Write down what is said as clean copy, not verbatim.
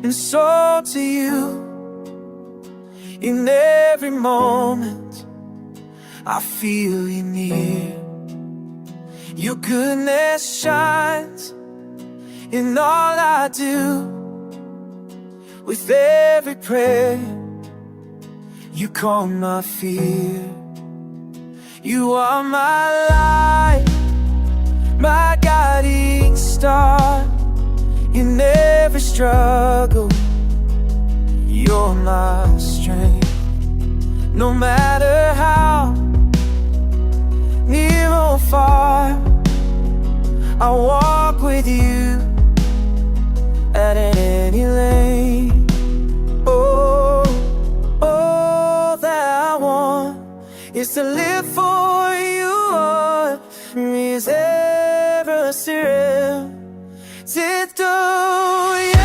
and so to you. In every moment I feel you near. Your goodness shines in all I do. With every prayer you calm my fear. You are my light, my guiding star. In every struggle you're my strength. No matter how near or far, I walk with you at any lane. Oh, all that I want is to live for you. Lord, is ever surrender to you.